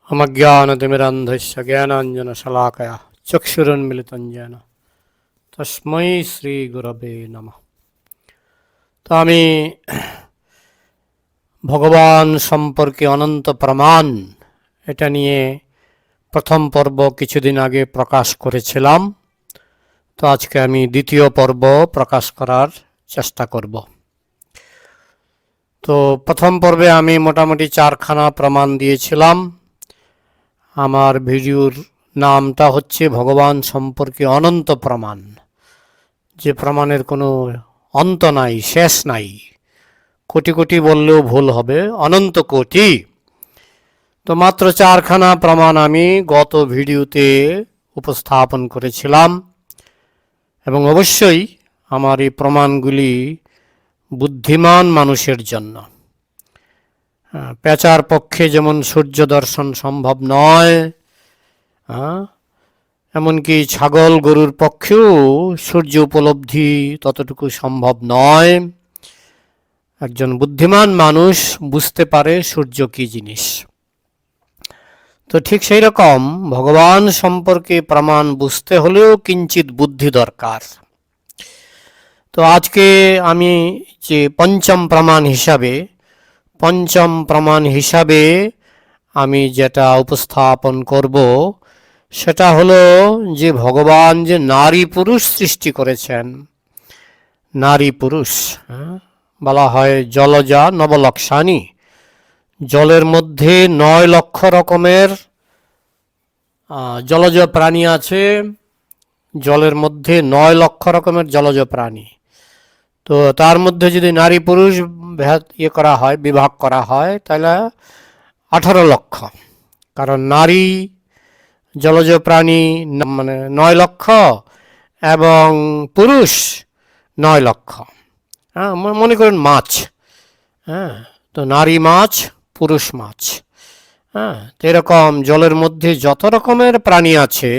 अमज्ञानतिमिरन्धस्य ज्ञानाञ्जनशलाकया चक्षुरुन्मिलितं येन तस्मै श्रीगुरवे नमः। তো আমি ভগবান সম্পর্কে অনন্ত প্রমাণ এটা নিয়ে প্রথম পর্ব কিছুদিন আগে প্রকাশ করেছিলাম। তো আজকে আমি দ্বিতীয় পর্ব প্রকাশ করার চেষ্টা করব। তো প্রথম পর্বে আমি মোটামুটি 4খানা প্রমাণ দিয়েছিলাম। আমার ভিডিওর নামটা হচ্ছে ভগবান সম্পর্কে অনন্ত প্রমাণ, যে প্রমাণের কোনো অন্ত নাই, শেষ নাই। কোটি কোটি বললেও ভুল হবে, অনন্ত কোটি। তো মাত্র 4খানা প্রমাণ আমি গত ভিডিওতে উপস্থাপন করেছিলাম, এবং অবশ্যই আমার এই প্রমাণগুলি বুদ্ধিমান মানুষের জন্য। পেঁচার পক্ষে যেমন সূর্য দর্শন সম্ভব নয়, এমনকি ছাগল গরুর পক্ষেও সূর্য উপলব্ধি ততটুকু সম্ভব নয়। একজন বুদ্ধিমান মানুষ বুঝতে পারে সূর্য কি জিনিস। তো ঠিক সেই রকম ভগবান সম্পর্কে প্রমাণ বুঝতে হলেও কিঞ্চিত বুদ্ধি দরকার। তো আজকে আমি যে পঞ্চম প্রমাণ হিসাবে আমি যেটা উপস্থাপন করব সেটা হলো যে ভগবান যে নারী পুরুষ সৃষ্টি করেছেন। নারী পুরুষ বলা হয় জলজা নবলক্ষানি। জলের মধ্যে 9 লক্ষ রকমের জলজ প্রাণী আছে। জলের মধ্যে 9 লক্ষ রকমের জলজ প্রাণী। তো তার মধ্যে যদি নারী পুরুষ বিভাগ করা হয় তাহলে 18 লক্ষ। কারণ নারী জলজ প্রাণী মানে 9 লক্ষ এবং পুরুষ 9 লক্ষ। মনে করেন মাছ, তো নারী মাছ, পুরুষ মাছ। তো এরকম জলের মধ্যে যত রকমের প্রাণী আছে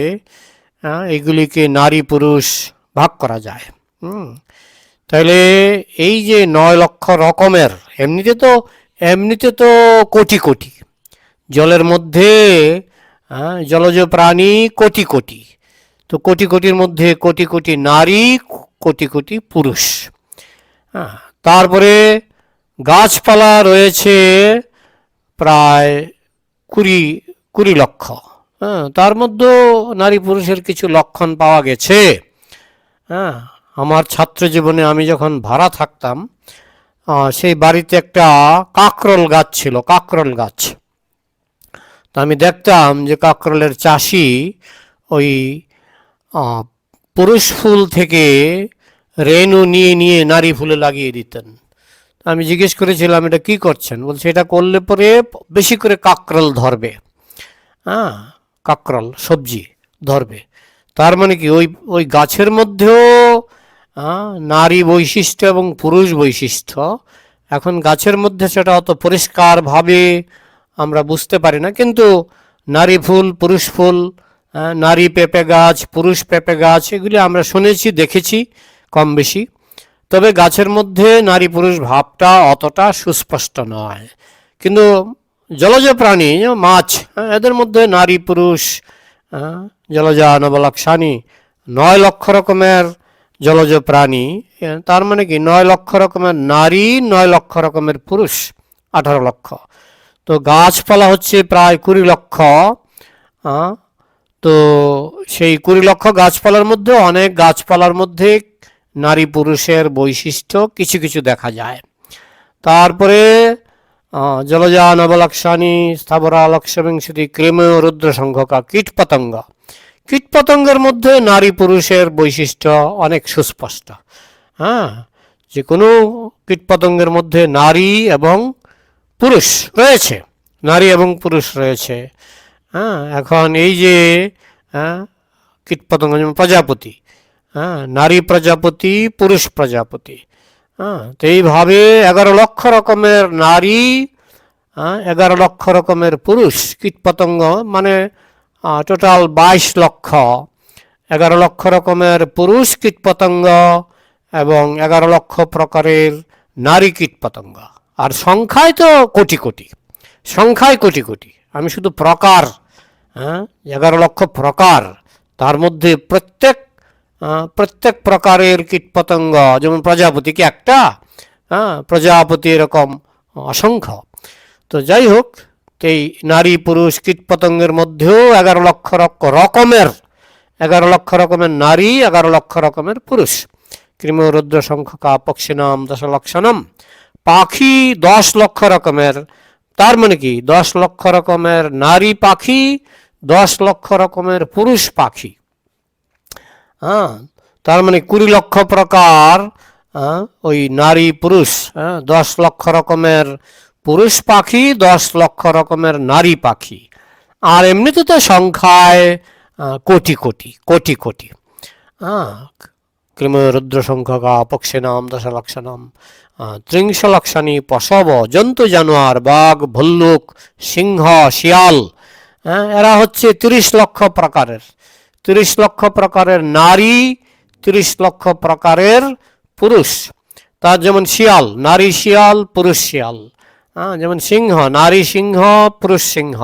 এগুলিকে নারী পুরুষ ভাগ করা যায়। তাহলে এই যে 9 লক্ষ রকমের, এমনিতে তো কোটি কোটি জলের মধ্যে জলজ প্রাণী কোটি কোটি। তো কোটি কোটির মধ্যে কোটি কোটি নারী, কোটি কোটি পুরুষ। তারপরে গাছপালা রয়েছে প্রায় 20 লক্ষ। তার মধ্যেও নারী পুরুষের কিছু লক্ষণ পাওয়া গেছে। আমার ছাত্র জীবনে আমি যখন ভাড়া থাকতাম সেই বাড়িতে একটা কাকরোল গাছ ছিল, কাকরোল গাছ। তো আমি দেখতাম যে কাকরোলের চাষি ওই পুরুষ ফুল থেকে রেণু নিয়ে নিয়ে নারী ফুলে লাগিয়ে দিতেন। আমি জিজ্ঞেস করেছিলাম এটা কি করছেন? বলছে এটা করলে পরে বেশি করে কাকরোল ধরবে, কাকরোল সবজি ধরবে। তার মানে কি ওই গাছের মধ্যেও নারী বৈশিষ্ট্য এবং পুরুষ বৈশিষ্ট্য। এখন গাছের মধ্যে সেটা অত পরিষ্কারভাবে আমরা বুঝতে পারি না, কিন্তু নারী ফুল, পুরুষ ফুল, নারী পেঁপে গাছ, পুরুষ পেঁপে গাছ, এগুলি আমরা শুনেছি, দেখেছি কম বেশি। তবে গাছের মধ্যে নারী পুরুষ ভাবটা অতটা সুস্পষ্ট নয়। কিন্তু জলজ প্রাণী মাছ, এদের মধ্যে নারী পুরুষ, জলজা নবলক্ষানি, 9 লক্ষ রকমের জলজ প্রাণী। তার মানে কি 9 লক্ষ রকমের নারী, 9 লক্ষ রকমের পুরুষ, 18 লক্ষ। তো গাছপালা হচ্ছে প্রায় 20 লক্ষ। তো সেই 20 লক্ষ গাছপালার মধ্যে অনেক গাছপালার মধ্যে নারী পুরুষের বৈশিষ্ট্য কিছু কিছু দেখা যায়। তারপরে জলজা নবলক্ষানি স্থাবরা লক্ষবিংশতি ক্রিমেয় রুদ্র সংখ্যকা কীটপতঙ্গ। কীটপতঙ্গের মধ্যে নারী পুরুষের বৈশিষ্ট্য অনেক সুস্পষ্ট। যে কোনো কীটপতঙ্গের মধ্যে নারী এবং পুরুষ রয়েছে, নারী এবং পুরুষ রয়েছে। এখন এই যে কীটপতঙ্গ যেমন প্রজাপতি, নারী প্রজাপতি, পুরুষ প্রজাপতি। তো এইভাবে 11 লক্ষ রকমের নারী, 11 লক্ষ রকমের পুরুষ কীটপতঙ্গ, মানে টোটাল 22 লক্ষ। 11 লক্ষ রকমের পুরুষ কীটপতঙ্গ এবং 11 লক্ষ প্রকারের নারী কীটপতঙ্গ। আর সংখ্যায় তো কোটি কোটি, সংখ্যায় কোটি কোটি। আমি শুধু প্রকার, হ্যাঁ, 11 লক্ষ প্রকার, তার মধ্যে প্রত্যেক প্রকারের কীটপতঙ্গ, যেমন প্রজাপতি কি একটা, হ্যাঁ, প্রজাপতি এরকম অসংখ্য। তো যাই হোক, এই নারী পুরুষ কীটপতঙ্গের মধ্যেও 11 লক্ষ রকমের 11 লক্ষ রকমের নারী, 11 লক্ষ রকমের পুরুষ। কৃমি রুদ্র সংখ্যকা পক্ষিনাম দশলক্ষণম, পাখি 10 লক্ষ রকমের। তার মানে কি 10 লক্ষ রকমের নারী পাখি, 10 লক্ষ রকমের পুরুষ পাখি। হ্যাঁ, তার মানে 20 লক্ষ প্রকার ওই নারী পুরুষ। 10 লক্ষ রকমের পুরুষ পাখি, 10 লক্ষ রকমের নারী পাখি। আর এমনিতে তো সংখ্যায় কোটি কোটি কোটি কোটি। কৃমি রুদ্র সংখ্যকা পক্ষিনাম দশলক্ষণম, 30 লক্ষানি পশব, জন্তু জানোয়ার, বাঘ, ভল্লুক, সিংহ, শিয়াল, এরা হচ্ছে 30 লক্ষ প্রকারের। 30 লক্ষ প্রকারের নারী, 30 লক্ষ প্রকারের পুরুষ। তার যেমন শিয়াল, নারী শিয়াল, পুরুষ শিয়াল। যেমন সিংহ, নারী সিংহ, পুরুষ সিংহ।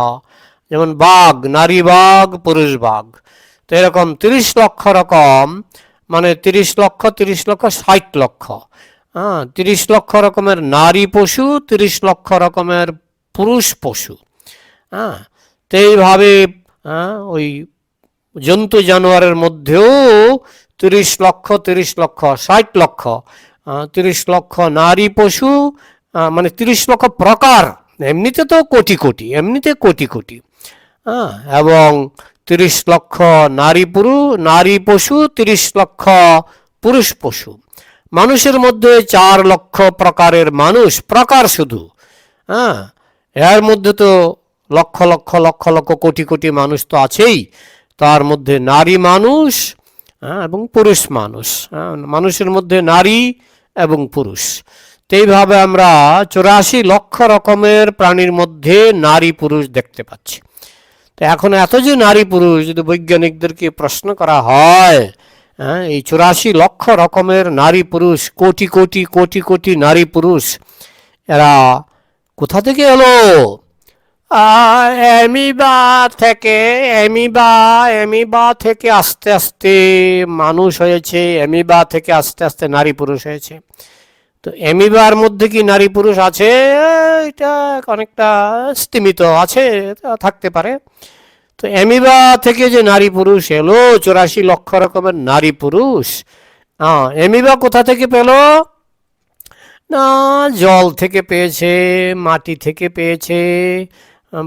যেমন বাঘ, নারী বাঘ, পুরুষ বাঘ। তো এরকম 30 লক্ষ রকম, মানে 30 লক্ষ 60 লক্ষ। 30 লক্ষ রকমের নারী পশু, 30 লক্ষ রকমের পুরুষ পশু। তো এইভাবে ওই জন্তু জানোয়ারের মধ্যেও 30 লক্ষ 60 লক্ষ, 30 লক্ষ নারী পশু, মানে 30 লক্ষ প্রকার। এমনিতে তো কোটি কোটি, এমনিতে কোটি কোটি। এবং 30 লক্ষ নারী পশু, 30 লক্ষ পুরুষ পশু। মানুষের মধ্যে 4 লক্ষ প্রকারের মানুষ, প্রকার শুধু। এর মধ্যে তো লক্ষ লক্ষ লক্ষ লক্ষ কোটি কোটি মানুষ তো আছেই। তার মধ্যে নারী মানুষ এবং পুরুষ মানুষ। মানুষের মধ্যে নারী এবং পুরুষ। তো এইভাবে আমরা 84 লক্ষ রকমের প্রাণীর মধ্যে নারী পুরুষ দেখতে পাচ্ছি। তো এখন এত যে নারী পুরুষ, যদি বৈজ্ঞানিকদেরকে প্রশ্ন করা হয়, এই 84 লক্ষ রকমের নারী পুরুষ, কোটি কোটি কোটি কোটি নারী পুরুষ, এরা কোথা থেকে এলো? অ্যামিবা থেকে আস্তে আস্তে মানুষ হয়েছে, অ্যামিবা থেকে আস্তে আস্তে নারী পুরুষ হয়েছে। তো অ্যামিবার মধ্যে কি নারী পুরুষ আছে? এটা অনেকটা স্তিমিত আছে, থাকতে পারে। তো অ্যামিবা থেকে যে নারী পুরুষ এলো, 84 লক্ষ রকমের নারী পুরুষ, অ্যামিবা কোথা থেকে পেল? না, জল থেকে পেয়েছে, মাটি থেকে পেয়েছে,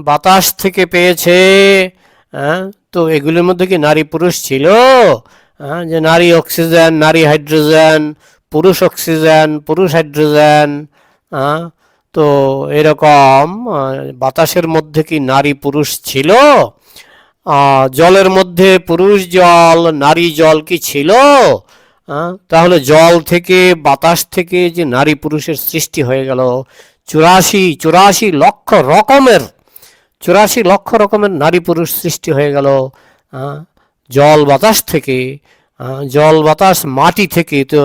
বাতাস থেকে পেয়েছে। তো এগুলোর মধ্যে কি নারী পুরুষ ছিল? যে নারী অক্সিজেন, নারী হাইড্রোজেন, পুরুষ অক্সিজেন, পুরুষ হাইড্রোজেন। তো এরকম বাতাসের মধ্যে কি নারী পুরুষ ছিল? জলের মধ্যে পুরুষ জল, নারী জল কি ছিল? তাহলে জল থেকে, বাতাস থেকে যে নারী পুরুষের সৃষ্টি হয়ে গেল, 84 লক্ষ রকমের 84 লক্ষ রকমের নারী পুরুষ সৃষ্টি হয়ে গেল জল বাতাস থেকে। জল বাতাস মাটি থেকে। তো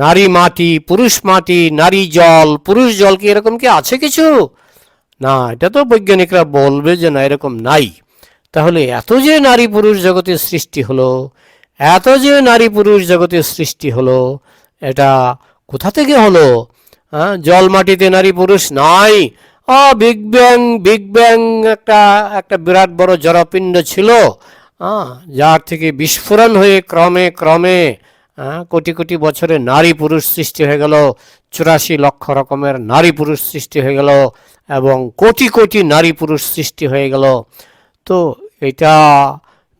নারী মাটি, পুরুষ মাটি, নারী জল, পুরুষ জল, কি এরকম কি আছে কিছু? না, এটা তো বৈজ্ঞানিকরা বলবে যে না, এরকম নাই। তাহলে এত যে নারী পুরুষ জগতের সৃষ্টি হলো, এত যে নারী পুরুষ জগতের সৃষ্টি হলো, এটা কোথা থেকে হলো? জল মাটিতে নারী পুরুষ নাই। বিগ ব্যাং একটা বিরাট বড় জড়পিণ্ড ছিল, যার থেকে বিস্ফোরণ হয়ে ক্রমে ক্রমে কোটি কোটি বছরে নারী পুরুষ সৃষ্টি হয়ে গেল, 84 লক্ষ রকমের নারী পুরুষ সৃষ্টি হয়ে গেল, এবং কোটি কোটি নারী পুরুষ সৃষ্টি হয়ে গেল। তো এটা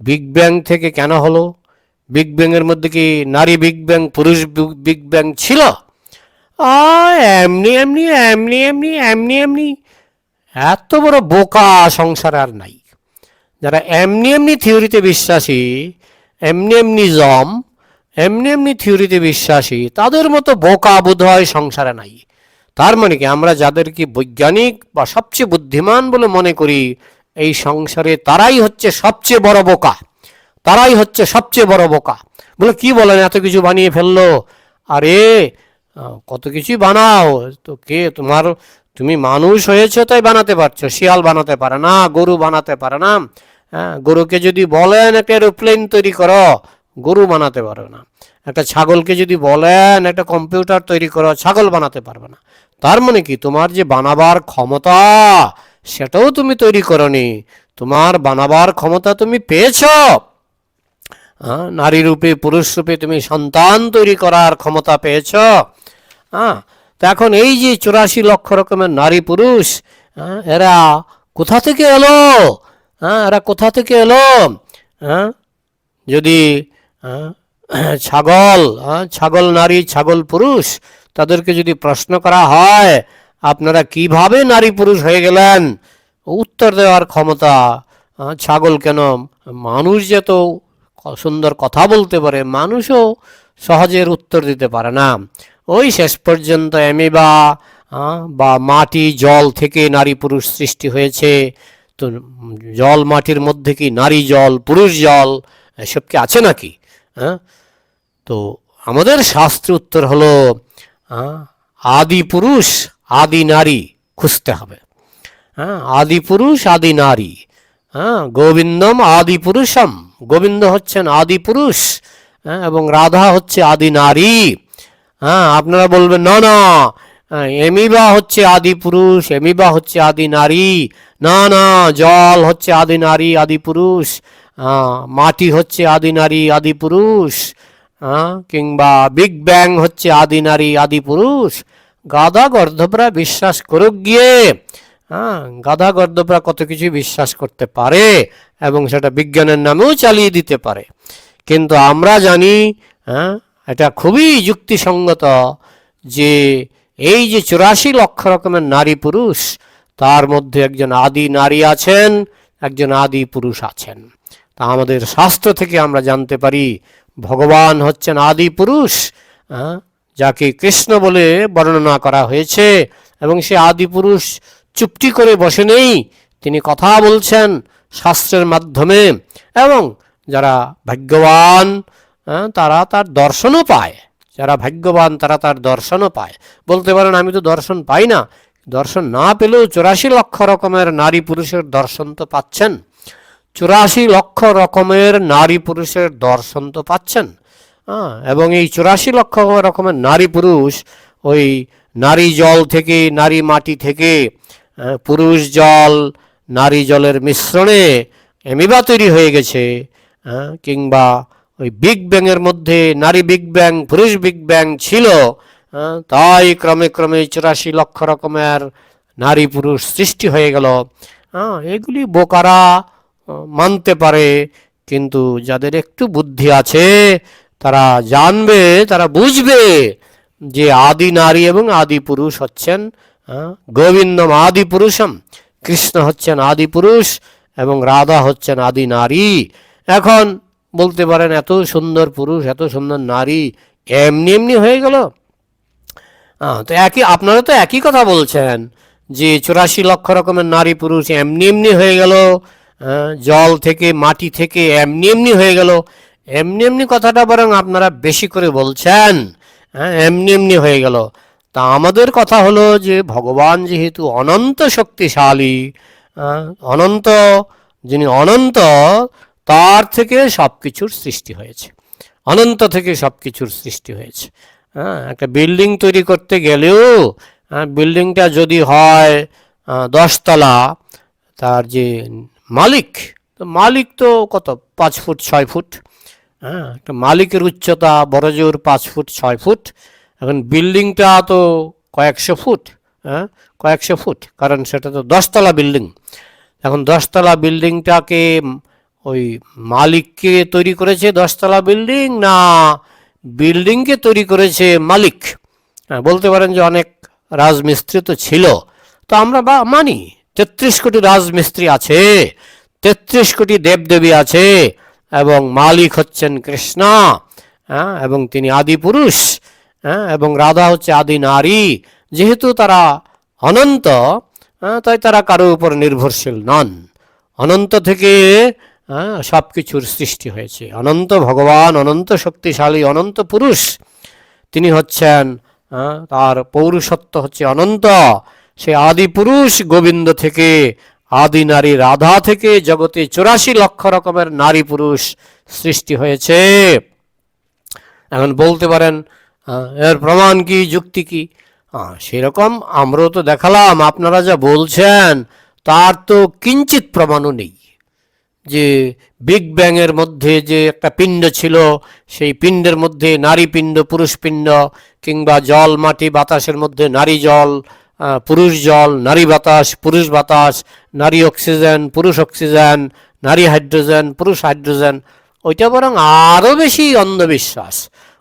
বিগ ব্যাং থেকে কেন হলো? বিগ ব্যাংয়ের মধ্যে কি নারী বিগ ব্যাং, পুরুষ বিগ ব্যাং ছিল? এমনি এমনি এমনি এমনি এমনি এমনি। এত বড় বোকা সংসার আর নাই। যারা এমনি এমনি থিওরিতে বিশ্বাসী, এমনি এমনি থিওরিতে বিশ্বাসী, তাদের মতো বোকা বোধহয় সংসারে নাই। তার মানে কি, আমরা যাদেরকে বৈজ্ঞানিক বা সবচেয়ে বুদ্ধিমান বলে মনে করি, এই সংসারে তারাই হচ্ছে সবচেয়ে বড় বোকা। তারাই হচ্ছে সবচেয়ে বড় বোকা। বলে কি বলেন, এত কিছু বানিয়ে ফেললো? আরে কত কিছুই বানাও, তো কে তুমি মানুষ হয়েছো তাই বানাতে পারছো, শিয়াল বানাতে পারে না, গরু বানাতে পারে না। হ্যাঁ, গরুকে যদি বলেন একটা এরোপ্লেন তৈরি করো, গরু বানাতে পারবে না। একটা ছাগলকে যদি বলেন একটা কম্পিউটার তৈরি করো, ছাগল বানাতে পারবে না। তার মানে কি, তোমার যে বানাবার ক্ষমতা সেটাও তুমি তৈরি করনি, তোমার বানাবার ক্ষমতা তুমি পেয়েছো। নারী রূপে পুরুষ রূপে তুমি সন্তান তৈরি করার ক্ষমতা পেয়েছ। হ্যাঁ, তো এখন এই যে 84 লক্ষ রকমের নারী পুরুষ, এরা কোথা থেকে এলো? এরা কোথা থেকে এলো? হ্যাঁ, যদি ছাগল, ছাগল নারী ছাগল পুরুষ, তাদেরকে যদি প্রশ্ন করা হয় আপনারা কিভাবে নারী পুরুষ হয়ে গেলেন, উত্তর দেওয়ার ক্ষমতা ছাগল কেন, মানুষ যে তো সুন্দর কথা বলতে পারে, মানুষও সহজের উত্তর দিতে পারে না। ওই শেষ পর্যন্ত অ্যামিবা বা মাটি জল থেকে নারী পুরুষ সৃষ্টি হয়েছে। তো জল মাটির মধ্যে কি নারী জল পুরুষ জল এসব কি আছে নাকি? তো আমাদের শাস্ত্র উত্তর হলো আদি পুরুষ আদি নারী খুঁজতে হবে। আদি পুরুষ আদি নারী, গোবিন্দম আদি পুরুষম, গোবিন্দ হচ্ছেন আদি পুরুষ, এবং রাধা হচ্ছে আদি নারী। আপনারা বলবেন না না, এমিবা হচ্ছে আদি পুরুষ, এমিবা হচ্ছে আদি নারী। না না, জল হচ্ছে আদি নারী আদি পুরুষ, মাটি হচ্ছে আদি নারী আদি পুরুষ, কিংবা বিগ ব্যাং হচ্ছে আদি নারী আদি পুরুষ। গাধা গর্ধপরা বিশ্বাস করুক গিয়ে। গাধা গর্দপরা কত কিছু বিশ্বাস করতে পারে এবং সেটা বিজ্ঞানের নামেও চালিয়ে দিতে পারে, কিন্তু আমরা জানি এটা খুবই যুক্তিসঙ্গত যে এই যে 84 লক্ষ রকমের নারী পুরুষ, তার মধ্যে একজন আদি নারী আছেন, একজন আদি পুরুষ আছেন। তা আমাদের শাস্ত্র থেকে আমরা জানতে পারি ভগবান হচ্ছেন আদি পুরুষ, যাকে কৃষ্ণ বলে বর্ণনা করা হয়েছে, এবং সে আদি পুরুষ চুপটি করে বসে নেই, তিনি কথা বলছেন শাস্ত্রের মাধ্যমে, এবং যারা ভাগ্যবান তারা তার দর্শনও পায়। যারা ভাগ্যবান তারা তার দর্শনও পায়। বলতে পারেন আমি তো দর্শন পাই না, দর্শন না পেলেও 84 লক্ষ রকমের নারী পুরুষের দর্শন তো পাচ্ছেন। 84 লক্ষ রকমের নারী পুরুষের দর্শন তো পাচ্ছেন। এবং এই 84 লক্ষ রকমের নারী পুরুষ ওই নারী জল থেকে, নারী মাটি থেকে, পুরুষ জল নারী জলের মিশ্রণে অ্যামিবা তৈরি হয়ে গেছে, কিংবা ওই বিগ ব্যাংয়ের মধ্যে নারী বিগ ব্যাং পুরুষ বিগ ব্যাং ছিল, তাই ক্রমে ক্রমে 84 লক্ষ রকমের নারী পুরুষ সৃষ্টি হয়ে গেল। এগুলি বোকারা মানতে পারে, কিন্তু যাদের একটু বুদ্ধি আছে তারা জানবে, তারা বুঝবে যে আদি নারী এবং আদি পুরুষ হচ্ছেন গোবিন্দম আদি পুরুষম, কৃষ্ণ হচ্ছেন আদি পুরুষ এবং রাধা হচ্ছেন আদি নারী। এখন বলতে পারেন এত সুন্দর পুরুষ এত সুন্দর নারী এমনি এমনি হয়ে গেল? তো আপনারা তো একই কথা বলছেন যে 84 লক্ষ রকমের নারী পুরুষ এমনি এমনি হয়ে গেল, জল থেকে মাটি থেকে এমনি এমনি হয়ে গেল। এমনি এমনি কথাটা বরং আপনারা বেশি করে বলছেন, এমনি এমনি হয়ে গেল। তা আমাদের কথা হলো যে ভগবান যেহেতু অনন্ত শক্তিশালী, অনন্ত, যিনি অনন্ত, তার থেকে সব কিছুর সৃষ্টি হয়েছে, অনন্ত থেকে সব কিছুর সৃষ্টি হয়েছে। একটা বিল্ডিং তৈরি করতে গেলেও বিল্ডিংটা যদি হয় 10 তলা, তার যে মালিক, তো মালিক তো কত 5 ফুট 6 ফুট, একটা মালিকের উচ্চতা বড়জোর 5 ফুট 6 ফুট। এখন বিল্ডিংটা তো কয়েকশো ফুট, কয়েকশো ফুট, কারণ সেটা তো 10 তলা বিল্ডিং। এখন 10 তলা বিল্ডিংটাকে ওই মালিককে তৈরি করেছে 10 তলা বিল্ডিং, না বিল্ডিংকে তৈরি করেছে মালিক? বলতে পারেন যে অনেক রাজমিস্ত্রি তো ছিল, তো আমরা মানি 33 কোটি রাজমিস্ত্রি আছে, 33 কোটি দেবদেবী আছে, এবং মালিক হচ্ছেন কৃষ্ণ, এবং তিনি আদি পুরুষ, এবং রাধা হচ্ছে আদি নারী। যেহেতু তারা অনন্ত, তাই তারা কারো উপর নির্ভরশীল নন। অনন্ত থেকে সব কিছুর সৃষ্টি হয়েছে। অনন্ত ভগবান, অনন্ত শক্তিশালী, অনন্ত পুরুষ, তিনি হচ্ছেন, তার পৌরুষত্ব হচ্ছে অনন্ত, সেই আদি পুরুষ গোবিন্দ থেকে, আদি নারী রাধা থেকে জগতে 84 লক্ষ রকমের নারী পুরুষ সৃষ্টি হয়েছে। এখন বলতে পারেন এর প্রমাণ কি, যুক্তি কি? সেরকম আমরাও তো দেখালাম, আপনারা যা বলছেন তার তো কিঞ্চিত প্রমাণও নেই। যে বিগ ব্যাং এর মধ্যে যে একটা পিণ্ড ছিল, সেই পিণ্ডের মধ্যে নারী পিণ্ড পুরুষ পিণ্ড, কিংবা জল মাটি বাতাসের মধ্যে নারী জল পুরুষ জল, নারী বাতাস পুরুষ বাতাস, নারী অক্সিজেন পুরুষ অক্সিজেন, নারী হাইড্রোজেন পুরুষ হাইড্রোজেন, ওইটা বরং আরও বেশি অন্ধবিশ্বাস,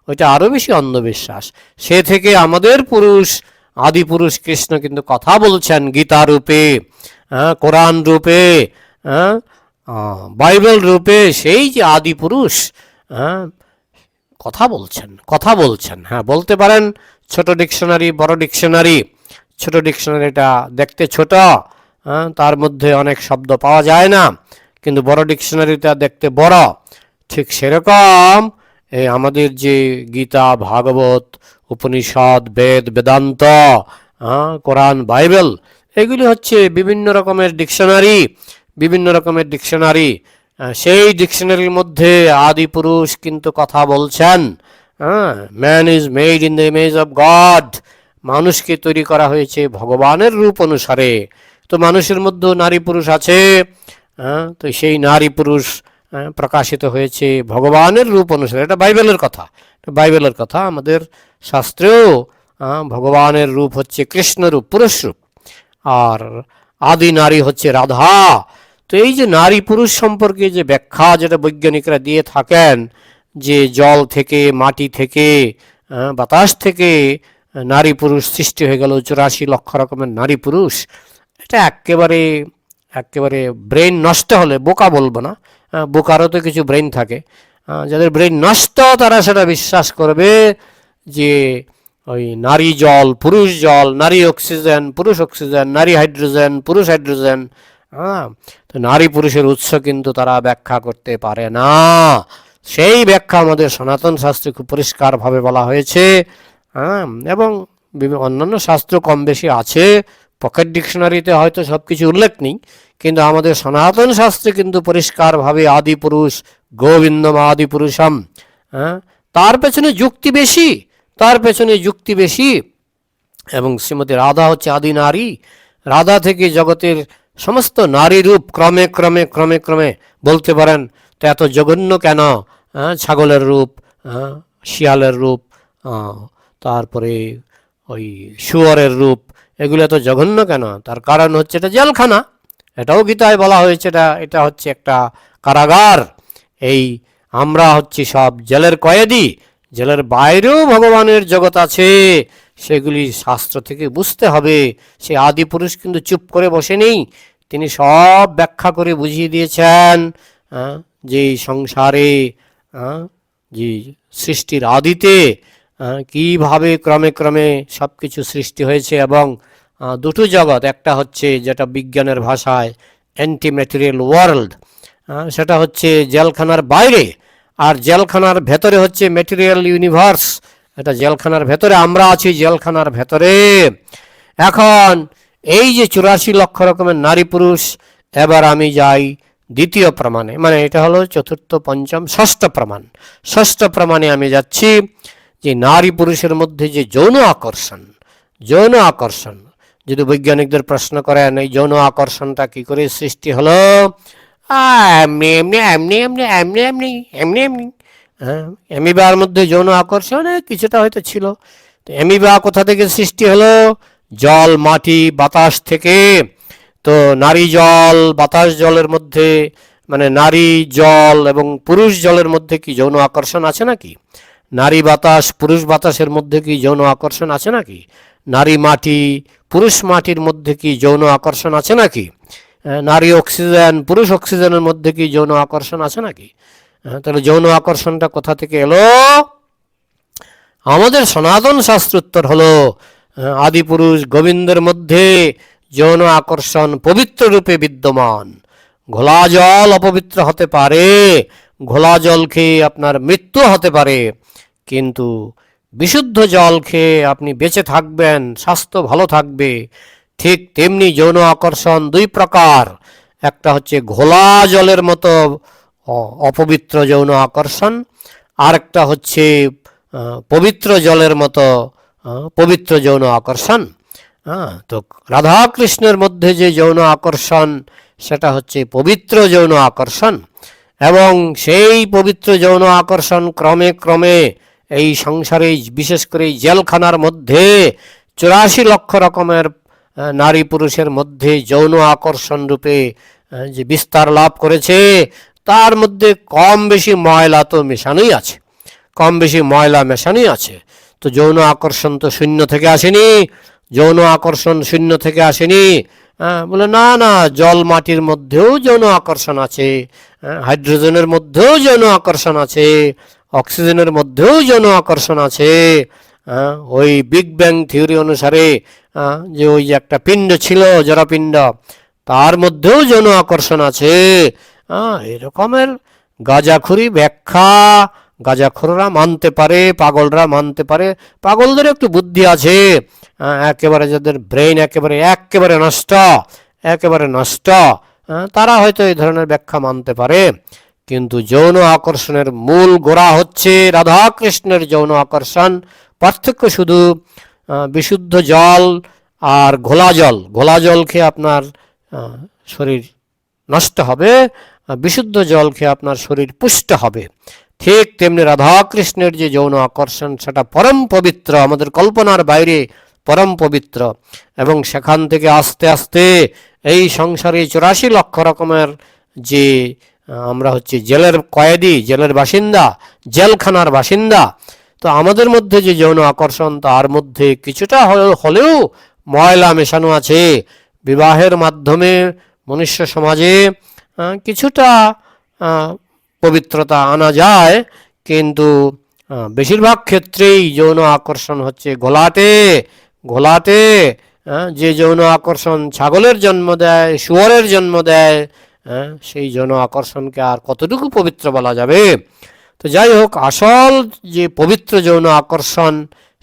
ওইটা আরও বেশি অন্ধবিশ্বাস। সে থেকে আমাদের পুরুষ, আদি পুরুষ কৃষ্ণ কিন্তু কথা বলছেন গীতা রূপে, কোরআন রূপে, বাইবেল রূপে, সেই যে আদি পুরুষ কথা বলছেন। হ্যাঁ, বলতে পারেন ছোট ডিকশনারি বড় ডিকশনারি। ছোট ডিকশনারিটা দেখতে ছোট, তার মধ্যে অনেক শব্দ পাওয়া যায় না, কিন্তু বড় ডিকশনারিটা দেখতে বড়। ঠিক সেরকম এই আমাদের যে গীতা, ভাগবত, উপনিষদ, বেদ, বেদান্ত, কোরআন, বাইবেল, এগুলি হচ্ছে বিভিন্ন রকমের ডিকশনারি। সেই ডিকশনারির মধ্যে আদি পুরুষ কিন্তু কথা বলছেন। Man is made in the image of god, মানুষকে তৈরি করা হয়েছে ভগবানের রূপ অনুসারে। তো মানুষের মধ্যেও নারী পুরুষ আছে, তো সেই নারী পুরুষ প্রকাশিত হয়েছে ভগবানের রূপ অনুসারে। এটা বাইবেলের কথা। আমাদের শাস্ত্রেও ভগবানের রূপ হচ্ছে কৃষ্ণ রূপ, পুরুষ রূপ, আর আদি নারী হচ্ছে রাধা। তো এই যে নারী পুরুষ সম্পর্কে যে ব্যাখ্যা যেটা বৈজ্ঞানিকরা দিয়ে থাকেন, যে জল থেকে, মাটি থেকে, বাতাস থেকে নারী পুরুষ সৃষ্টি হয়ে গেল 84 লক্ষ রকমের নারী পুরুষ, এটা একেবারে ব্রেন নষ্ট হলে, বোকা বলবো না, বোকারও তো কিছু ব্রেন থাকে, যাদের ব্রেন নষ্ট তারা সেটা বিশ্বাস করবে যে ওই নারী জল পুরুষ জল, নারী অক্সিজেন পুরুষ অক্সিজেন, নারী হাইড্রোজেন পুরুষ হাইড্রোজেন। তো নারী পুরুষের উৎস কিন্তু তারা ব্যাখ্যা করতে পারে না। সেই ব্যাখ্যা আমাদের সনাতন শাস্ত্রে খুব পরিষ্কারভাবে বলা হয়েছে, এবং অন্যান্য শাস্ত্র কম বেশি আছে। পকেট ডিকশনারিতে হয়তো সব কিছু উল্লেখ নেই, কিন্তু আমাদের সনাতন শাস্ত্রে কিন্তু পরিষ্কারভাবে আদি পুরুষ গোবিন্দম আদি পুরুষম, তার পেছনে যুক্তি বেশি। এবং শ্রীমতী রাধা হচ্ছে আদি নারী, রাধা থেকে জগতের সমস্ত নারী রূপ ক্রমে বলতে পারেন। তো এত জঘন্য কেন? ছাগলের রূপ, শিয়ালের রূপ, তারপরে ওই শুয়োরের রূপ, এগুলো এত জঘন্য কেন? তার কারণ হচ্ছে এটা জেলখানা। এটাও গীতায় বলা হয়েছে, এটা হচ্ছে একটা কারাগার। এই আমরা হচ্ছি সব জেলের কয়েদি, জেলের বাইরেও ভগবানের জগৎ আছে, সেগুলি শাস্ত্র থেকে বুঝতে হবে। সে আদি পুরুষ কিন্তু চুপ করে বসে নেই, তিনি সব ব্যাখ্যা করে বুঝিয়ে দিয়েছেন যে সংসারে, যে সৃষ্টির আদিতে কিভাবে ক্রমে সব কিছু সৃষ্টি হয়েছে। এবং দুটো জগৎ, একটা হচ্ছে যেটা বিজ্ঞানের ভাষায় অ্যান্টি ম্যাটেরিয়াল ওয়ার্ল্ড, সেটা হচ্ছে জেলখানার বাইরে, আর জেলখানার ভেতরে হচ্ছে ম্যাটেরিয়াল ইউনিভার্স। এটা জেলখানার ভেতরে, আমরা আছি জেলখানার ভেতরে। এখন এই যে 84 লক্ষ রকমের নারী পুরুষ, এবার আমি যাই দ্বিতীয় প্রমাণে, মানে এটা হলো চতুর্থ, পঞ্চম, ষষ্ঠ প্রমাণে আমি যাচ্ছি। যে নারী পুরুষের মধ্যে যে যৌন আকর্ষণ, যদি বৈজ্ঞানিকদের প্রশ্ন করেন এই যৌন আকর্ষণটা কি করে সৃষ্টি হলো, এমনি অ্যামিবার মধ্যে যৌন আকর্ষণ কিছুটা হয়তো ছিল। তো অ্যামিবা কোথা থেকে সৃষ্টি হলো? জল, মাটি, বাতাস থেকে। তো নারী জল, বাতাস জলের মধ্যে, মানে নারী জল এবং পুরুষ জলের মধ্যে কি যৌন আকর্ষণ আছে নাকি? নারী বাতাস পুরুষ বাতাসের মধ্যে কি যৌন আকর্ষণ আছে নাকি? নারী মাটি পুরুষ মাটির মধ্যে কি যৌন আকর্ষণ আছে নাকি? নারী অক্সিজেন পুরুষ অক্সিজেনের মধ্যে কি যৌন আকর্ষণ আছে নাকি? তাহলে যৌন আকর্ষণটা কোথা থেকে এলো? আমাদের সনাতন শাস্ত্র উত্তর হলো আদি পুরুষ গোবিন্দের মধ্যে যৌন আকর্ষণ পবিত্র রূপে বিদ্যমান। ঘোলা জল অপবিত্র হতে পারে, ঘোলা জল খেয়ে আপনার মৃত্যু হতে পারে, কিন্তু বিশুদ্ধ জল খেয়ে আপনি বেঁচে থাকবেন, স্বাস্থ্য ভালো থাকবে। ঠিক তেমনি যৌন আকর্ষণ দুই প্রকার, একটা হচ্ছে ঘোলা জলের মতো অপবিত্র যৌন আকর্ষণ, আর একটা হচ্ছে পবিত্র জলের মতো পবিত্র যৌন আকর্ষণ। তো রাধা কৃষ্ণের মধ্যে যে যৌন আকর্ষণ সেটা হচ্ছে পবিত্র যৌন আকর্ষণ, এবং সেই পবিত্র যৌন আকর্ষণ ক্রমে ক্রমে এই সংসারে, বিশেষ করে জেলখানার মধ্যে 84 লক্ষ রকমের নারী পুরুষের মধ্যে যৌন আকর্ষণ রূপে যে বিস্তার লাভ করেছে, তার মধ্যে কম বেশি ময়লা তো মেশানোই আছে, কম বেশি ময়লা মেশানোই আছে। তো যৌন আকর্ষণ তো শূন্য থেকে আসেনি, যৌন আকর্ষণ শূন্য থেকে আসেনি। বলে না না, জল মাটির মধ্যেও যৌন আকর্ষণ আছে, হাইড্রোজেনের মধ্যেও যৌন আকর্ষণ আছে, অক্সিজেনের মধ্যেও যৌন আকর্ষণ আছে। ওই বিগ ব্যাং থিওরি অনুসারে যে ওই যে একটা পিণ্ড ছিল, জড়পিণ্ড, তার মধ্যেও যৌন আকর্ষণ আছে। এরকমের গাঁজাখুরি ব্যাখ্যা গাঁজাখোররা মানতে পারে, পাগলরা মানতে পারে। পাগলদের একটু বুদ্ধি আছে, একেবারে যাদের ব্রেন একেবারে নষ্ট, একেবারে নষ্ট, তারা হয়তো এই ধরনের ব্যাখ্যা মানতে পারে। কিন্তু যৌন আকর্ষণের মূল গোড়া হচ্ছে রাধা কৃষ্ণের যৌন আকর্ষণ। পার্থক্য শুধু বিশুদ্ধ জল আর ঘোলা জল। ঘোলা জল খেয়ে আপনার শরীর নষ্ট হবে, বিশুদ্ধ জল খেয়ে আপনার শরীর পুষ্ট হবে। ঠিক তেমনি রাধা কৃষ্ণের যে যৌন আকর্ষণ সেটা পরম পবিত্র, আমাদের কল্পনার বাইরে পরম পবিত্র। এবং সেখান থেকে আস্তে আস্তে এই সংসারে 84 লক্ষ রকমের যে আমরা হচ্ছে জেলের কয়েদি, জেলের বাসিন্দা, জেলখানার বাসিন্দা, তো আমাদের মধ্যে যে যৌন আকর্ষণ তার মধ্যে কিছুটা হলেও ময়লা মেশানো আছে। বিবাহের মাধ্যমে মনুষ্য সমাজে কিছুটা পবিত্রতা আনা যায়, কিন্তু বেশিরভাগ ক্ষেত্রেই যৌন আকর্ষণ হচ্ছে ঘোলাটে। ঘোলাটে যে যৌন আকর্ষণ ছাগলের জন্ম দেয়, শুয়োরের জন্ম দেয়, সেই যৌন আকর্ষণকে আর কতটুকু পবিত্র বলা যাবে? তো যাই হোক, আসল যে পবিত্র যৌন আকর্ষণ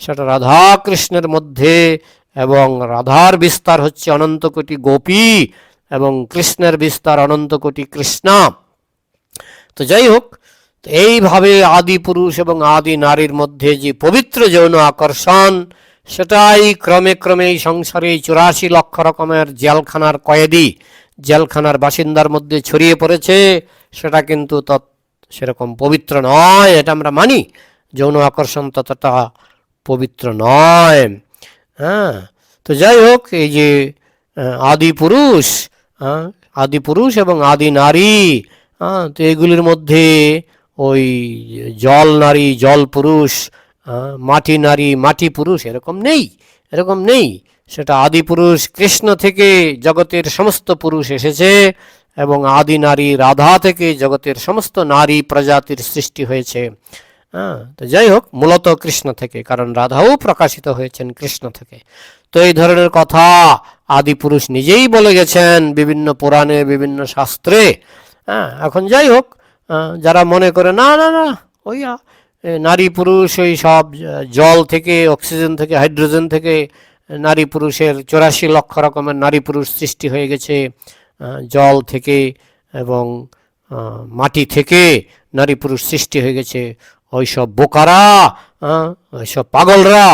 সেটা রাধা কৃষ্ণের মধ্যে, এবং রাধার বিস্তার হচ্ছে অনন্ত কোটি গোপী, এবং কৃষ্ণের বিস্তার অনন্ত কোটি কৃষ্ণ। তো যাই হোক, এইভাবে আদি পুরুষ এবং আদি নারীর মধ্যে যে পবিত্র যৌন আকর্ষণ সেটাই ক্রমে ক্রমে এই সংসারে 84 লক্ষ রকমের জেলখানার কয়েদি, জেলখানার বাসিন্দার মধ্যে ছড়িয়ে পড়েছে। সেটা কিন্তু সেরকম পবিত্র নয়, এটা আমরা মানি। যৌন আকর্ষণ ততটা পবিত্র নয়। তো যাই হোক, এই যে আদি পুরুষ এবং আদি নারী, তো এগুলির মধ্যে ওই জল নারী জল পুরুষ, মাটি নারী মাটি পুরুষ এরকম নেই। সেটা আদি পুরুষ কৃষ্ণ থেকে জগতের সমস্ত পুরুষ এসেছে, এবং আদি নারী রাধা থেকে জগতের সমস্ত নারী প্রজাতির সৃষ্টি হয়েছে। তো যাই হোক, মূলত কৃষ্ণ থেকে, কারণ রাধাও প্রকাশিত হয়েছেন কৃষ্ণ থেকে। তো এই ধরনের কথা আদি পুরুষ নিজেই বলে গেছেন বিভিন্ন পুরাণে, বিভিন্ন শাস্ত্রে। এখন যাই হোক, যারা মনে করে না না না ওই নারী পুরুষ ওই সব জল থেকে, অক্সিজেন থেকে, হাইড্রোজেন থেকে নারী পুরুষের 84 লক্ষ রকমের নারী পুরুষ সৃষ্টি হয়ে গেছে, জল থেকে এবং মাটি থেকে নারী পুরুষ সৃষ্টি হয়ে গেছে, ওইসব বোকারা, ওইসব পাগলরা,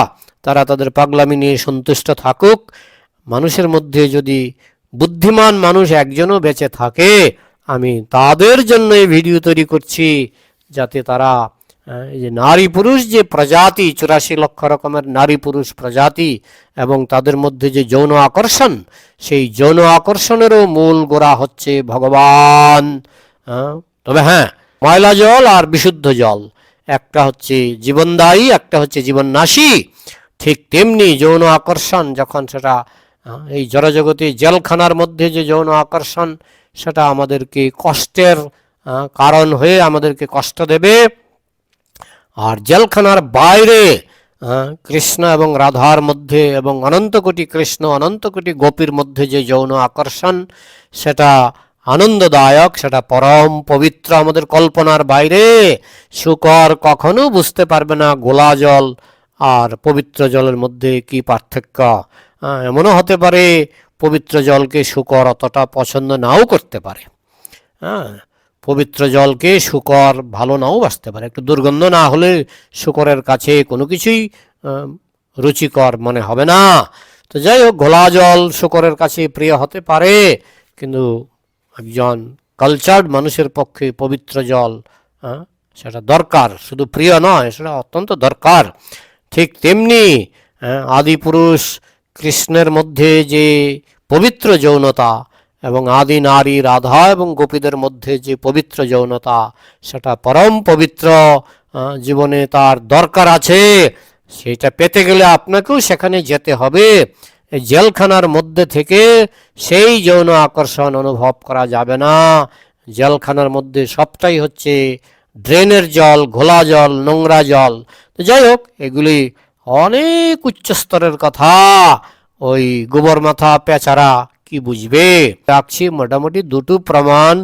তারা তাদের পাগলামি নিয়ে সন্তুষ্ট থাকুক। মানুষের মধ্যে যদি বুদ্ধিমান মানুষ একজনও বেঁচে থাকে, আমি তাদের জন্য এই ভিডিও তৈরি করছি, যাতে তারা এই যে নারী পুরুষ যে প্রজাতি, 84 লক্ষ রকমের নারী পুরুষ প্রজাতি, এবং তাদের মধ্যে যে যৌন আকর্ষণ, সেই যৌন আকর্ষণেরও মূল গোড়া হচ্ছে ভগবান। তবে হ্যাঁ, ময়লা জল আর বিশুদ্ধ জল, একটা হচ্ছে জীবনদায়ী, একটা হচ্ছে জীবননাশী। ঠিক তেমনি যৌন আকর্ষণ যখন সেটা এই জড়জগতে জেলখানার মধ্যে যে যৌন আকর্ষণ, সেটা আমাদেরকে কষ্টের কারণ হয়ে আমাদেরকে কষ্ট দেবে। আর জেলখানার বাইরে কৃষ্ণ এবং রাধার মধ্যে, এবং অনন্ত কোটি কৃষ্ণ অনন্ত কোটি গোপীর মধ্যে যে যৌন আকর্ষণ, সেটা আনন্দদায়ক, সেটা পরম পবিত্র, আমাদের কল্পনার বাইরে। শুকর কখনো বুঝতে পারবে না গোলা জল আর পবিত্র জলের মধ্যে কি পার্থক্য। এমনও হতে পারে পবিত্র জলকে শূকর অতটা পছন্দ নাও করতে পারে। হ্যাঁ, পবিত্র জলকে শূকর ভালো নাও বাসতে পারে, একটু দুর্গন্ধ না হলে শূকরের কাছে কোনো কিছুই রুচিকর মনে হবে না। তো যাই হোক, ঘোলা জল শূকরের কাছে প্রিয় হতে পারে, কিন্তু একজন কালচার্ড মানুষের পক্ষে পবিত্র জল সেটা দরকার, শুধু প্রিয় নয়, সেটা অত্যন্ত দরকার। ঠিক তেমনি আদিপুরুষ কৃষ্ণের মধ্যে যে পবিত্র যৌনতা এবং আদি নারী রাধা এবং গোপীদের মধ্যে যে পবিত্র যৌনতা, সেটা পরম পবিত্র, জীবনে তার দরকার আছে। সেটা পেতে গেলে আপনাকেও সেখানে যেতে হবে। জেলখানার মধ্যে থেকে সেই যৌন আকর্ষণ অনুভব করা যাবে না। জেলখানার মধ্যে সবটাই হচ্ছে ড্রেনের জল, ঘোলা জল, নোংরা জল। তো যাই হোক, এগুলি অনেক উচ্চ স্তরের কথা, ওই গোবর মাথা পেঁচারা কি বুঝবে। রাখছি মোটামুটি দুটো প্রমাণ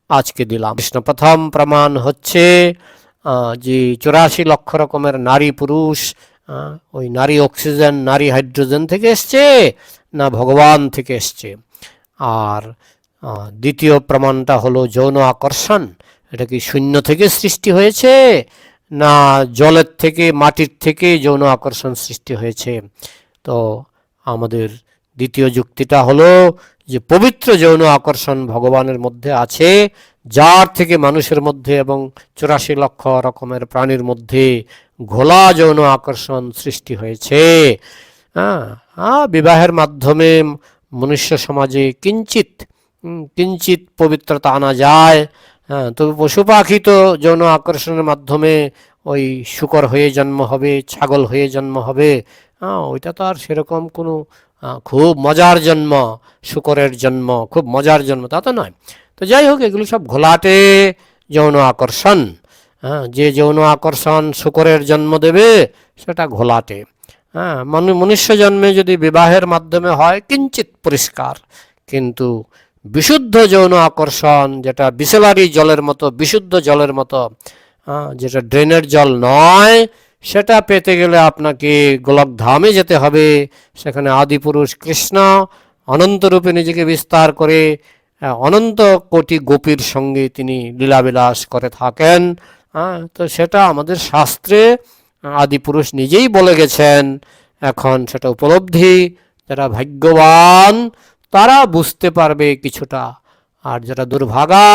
আজকে দিলাম। প্রথম প্রমাণ হচ্ছে যে 84 লক্ষ রকমের নারী পুরুষ, ওই নারী অক্সিজেন নারী হাইড্রোজেন থেকে এসছে না ভগবান থেকে এসছে। আর দ্বিতীয় প্রমাণটা হলো যৌন আকর্ষণ, এটা কি শূন্য থেকে সৃষ্টি হয়েছে না জলের থেকে মাটির থেকে যৌন আকর্ষণ সৃষ্টি হয়েছে। তো আমাদের দ্বিতীয় যুক্তিটা হলো যে পবিত্র যৌন আকর্ষণ ভগবানের মধ্যে আছে, যার থেকে মানুষের মধ্যে এবং 84 লক্ষ রকমের প্রাণীর মধ্যে ঘোলা যৌন আকর্ষণ সৃষ্টি হয়েছে। বিবাহের মাধ্যমে মনুষ্য সমাজে কিঞ্চিত পবিত্রতা আনা যায়। তবে পশু পাখি তো যৌন আকর্ষণের মাধ্যমে ওই শূকর হয়ে জন্ম হবে, ছাগল হয়ে জন্ম হবে। ওইটা তো আর সেরকম কোনো খুব মজার জন্ম, শূকরের জন্ম খুব মজার জন্ম তা তো নয়। তো যাই হোক, এগুলো সব ঘোলাটে যৌন আকর্ষণ। যে যৌন আকর্ষণ শূকরের জন্ম দেবে সেটা ঘোলাটে। মনুষ্য জন্মে যদি বিবাহের মাধ্যমে হয় কিঞ্চিত পরিষ্কার, কিন্তু বিশুদ্ধ যৌন আকর্ষণ, যেটা বিসলারি জলের মতো, বিশুদ্ধ জলের মতো, যেটা ড্রেনের জল নয়, সেটা পেতে গেলে আপনাকে গোলকধামে যেতে হবে। সেখানে আদিপুরুষ কৃষ্ণ অনন্তরূপে নিজেকে বিস্তার করে অনন্ত কোটি গোপীর সঙ্গে তিনি লীলাবিলাস করে থাকেন। তো সেটা আমাদের শাস্ত্রে আদিপুরুষ নিজেই বলে গেছেন। এখন সেটা উপলব্ধি, যারা ভাগ্যবান তারা বুঝতে পারবে কিছুটা, আর যারা দুর্ভাগা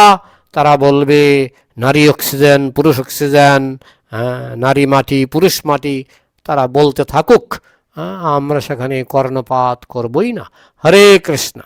তারা বলবে নারী অক্সিজেন পুরুষ অক্সিজেন, নারী মাটি পুরুষ মাটি, তারা বলতে থাকুক, আমরা সেখানে কর্ণপাত করবই না। হরে কৃষ্ণ।